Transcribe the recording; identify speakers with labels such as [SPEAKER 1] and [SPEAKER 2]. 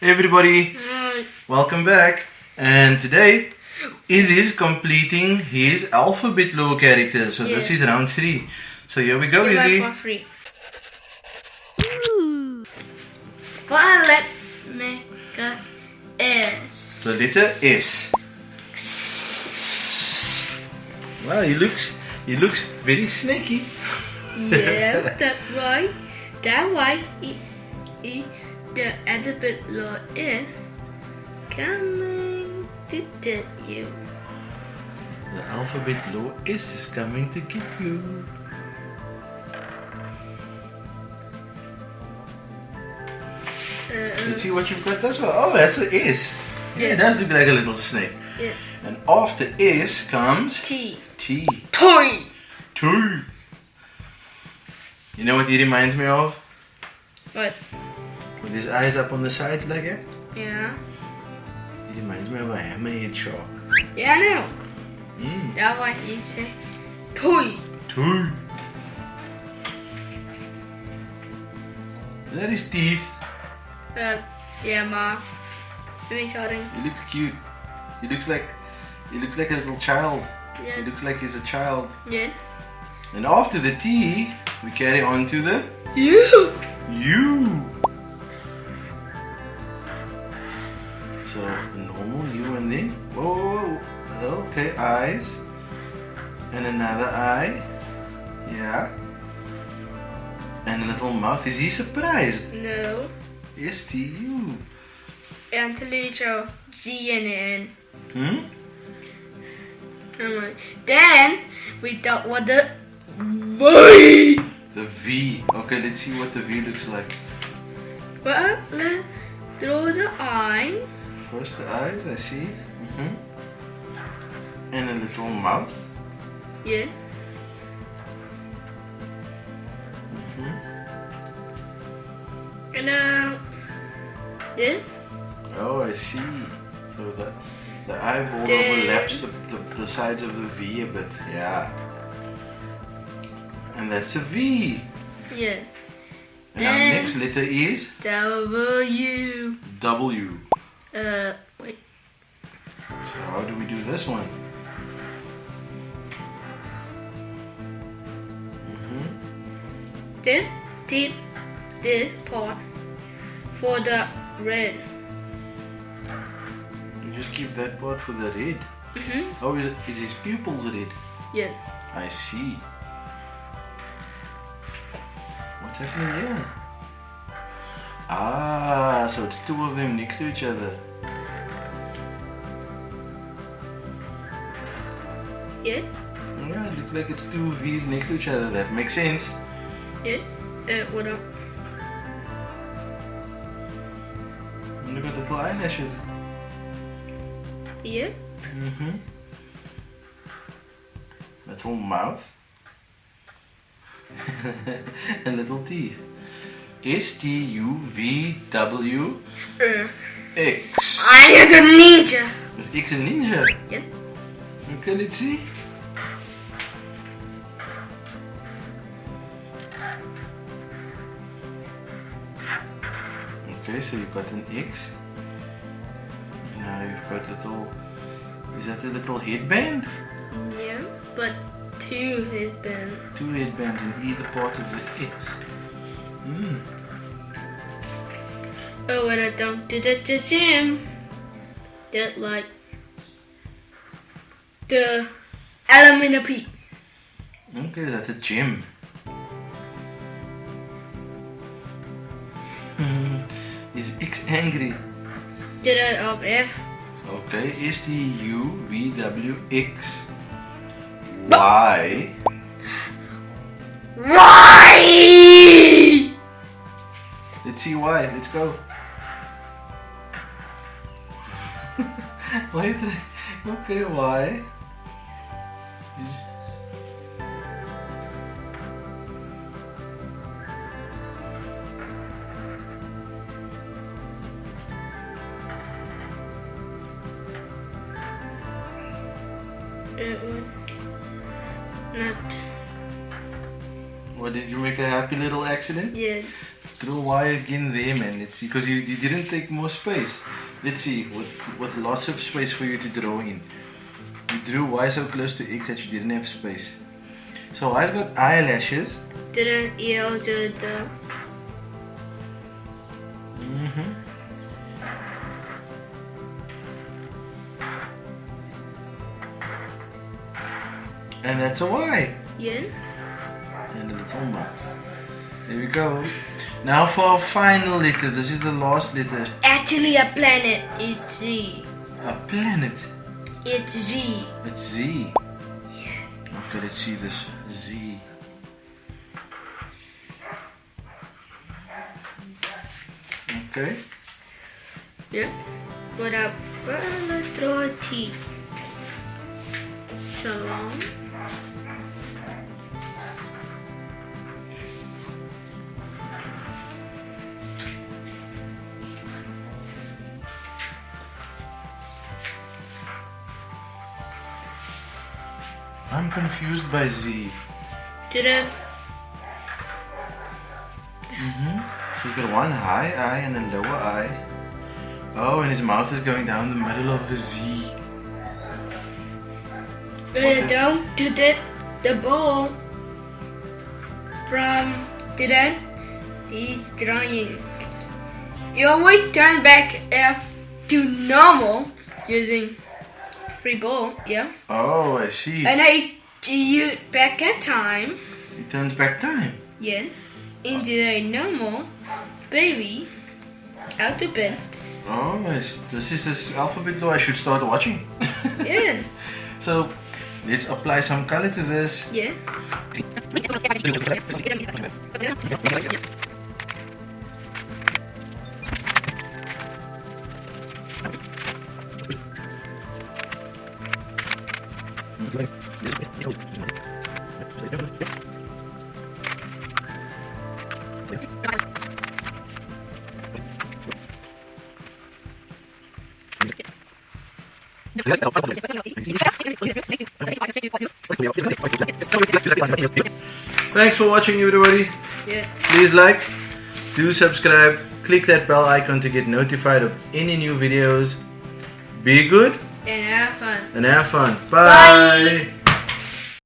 [SPEAKER 1] Hey everybody,
[SPEAKER 2] Hi.
[SPEAKER 1] welcome back. And today, Izzy is completing his alphabet law character. So this is round 3. So here we go, Izzy.
[SPEAKER 2] For free. Violet mega S.
[SPEAKER 1] The letter S. Wow, he looks very snaky.
[SPEAKER 2] Yeah, that's right. That's why the alphabet law is coming to get you.
[SPEAKER 1] The alphabet law is coming to get you. Let's see what you've got as well. Oh, that's an S. Yeah, it does look like a little snake.
[SPEAKER 2] Yeah.
[SPEAKER 1] And after S comes
[SPEAKER 2] T.
[SPEAKER 1] T.
[SPEAKER 2] Toy.
[SPEAKER 1] T. You know what he reminds me of?
[SPEAKER 2] What?
[SPEAKER 1] With his eyes up on the sides like that?
[SPEAKER 2] Yeah.
[SPEAKER 1] He reminds me of a hammerhead shark.
[SPEAKER 2] Yeah, I know.
[SPEAKER 1] Mm.
[SPEAKER 2] That's why he said toy.
[SPEAKER 1] T. Is that his teeth?
[SPEAKER 2] Yeah, Ma. Let me show him.
[SPEAKER 1] He looks cute. He looks like a little child.
[SPEAKER 2] Yeah.
[SPEAKER 1] He looks like he's a child.
[SPEAKER 2] Yeah.
[SPEAKER 1] And after the T, we carry on to the
[SPEAKER 2] You.
[SPEAKER 1] U. So a normal U and then whoa. Okay, eyes. And another eye. Yeah. And a little mouth. Is he surprised?
[SPEAKER 2] No.
[SPEAKER 1] S-T-U.
[SPEAKER 2] Until you show G and N.
[SPEAKER 1] Hmm?
[SPEAKER 2] Then we thought what the V.
[SPEAKER 1] The V. Okay, let's see what the V looks like.
[SPEAKER 2] Well, let's draw the eye.
[SPEAKER 1] First the eyes, I see. And a little mouth.
[SPEAKER 2] Yeah. And then
[SPEAKER 1] Oh, I see. So the eyeball
[SPEAKER 2] Then-
[SPEAKER 1] overlaps the sides of the V a bit. Yeah. And that's a V.
[SPEAKER 2] yeah.
[SPEAKER 1] And our
[SPEAKER 2] Then-
[SPEAKER 1] next letter is
[SPEAKER 2] W.
[SPEAKER 1] W.
[SPEAKER 2] Wait.
[SPEAKER 1] So how do we do this one?
[SPEAKER 2] Then tip this part for the red.
[SPEAKER 1] You just keep that part for the red.
[SPEAKER 2] Mm-hmm.
[SPEAKER 1] Oh, is his pupils red?
[SPEAKER 2] Yeah.
[SPEAKER 1] I see. What's happening here? Ah, so it's two of them next to each other.
[SPEAKER 2] Yeah.
[SPEAKER 1] Yeah, it looks like it's two V's next to each other. That makes sense.
[SPEAKER 2] Yeah. What up?
[SPEAKER 1] And look at the little eyelashes.
[SPEAKER 2] Yeah.
[SPEAKER 1] Little mouth. And little teeth. S-T-U-V-W X.
[SPEAKER 2] I am the ninja.
[SPEAKER 1] Is X a ninja?
[SPEAKER 2] Yeah.
[SPEAKER 1] Okay, let's see. Okay, so you've got an X. Now you've got little. Is that a little headband?
[SPEAKER 2] Yeah. But two headband.
[SPEAKER 1] Two headbands in either part of the X.
[SPEAKER 2] Oh, when I don't do the gym, that like the aluminum peak.
[SPEAKER 1] Okay, that's a gem. Is X angry?
[SPEAKER 2] Did that of F.
[SPEAKER 1] Okay, S-T-U-V-W-X. Y.
[SPEAKER 2] Why?
[SPEAKER 1] Let's see why. Let's go. Wait. Okay, why?
[SPEAKER 2] It would not.
[SPEAKER 1] What, did you make a happy little accident?
[SPEAKER 2] Yeah.
[SPEAKER 1] Let's draw Y again there, man. Let's see, because you didn't take more space. Let's see, with lots of space for you to draw in. You drew Y so close to X that you didn't have space. So Y's got eyelashes.
[SPEAKER 2] Didn't you also the
[SPEAKER 1] And that's a Y.
[SPEAKER 2] yeah?
[SPEAKER 1] And a little mouth. There we go. Now for our final letter. This is the last letter.
[SPEAKER 2] Actually a planet. It's Z.
[SPEAKER 1] A planet.
[SPEAKER 2] It's Z.
[SPEAKER 1] It's Z. Okay, let's see this. Z. Okay.
[SPEAKER 2] Yeah. Without further draw a T. Shalom.
[SPEAKER 1] I'm confused by Z.
[SPEAKER 2] Did I?
[SPEAKER 1] So he's got one high eye and a lower eye. Oh, and his mouth is going down the middle of the Z.
[SPEAKER 2] Don't do the ball from today. He's drawing. You always turn back to normal using free ball, yeah.
[SPEAKER 1] Oh, I see.
[SPEAKER 2] And I do you back at time,
[SPEAKER 1] He turns back time.
[SPEAKER 2] yeah, into a normal baby out of bed,
[SPEAKER 1] Oh, this is this alphabet law I should start watching.
[SPEAKER 2] yeah,
[SPEAKER 1] So, let's apply some color to this.
[SPEAKER 2] yeah.
[SPEAKER 1] Thanks for watching, everybody.
[SPEAKER 2] Yeah.
[SPEAKER 1] Please like, do subscribe, click that bell icon to get notified of any new videos. Be good
[SPEAKER 2] And have fun.
[SPEAKER 1] and have fun. Bye.
[SPEAKER 2] Bye.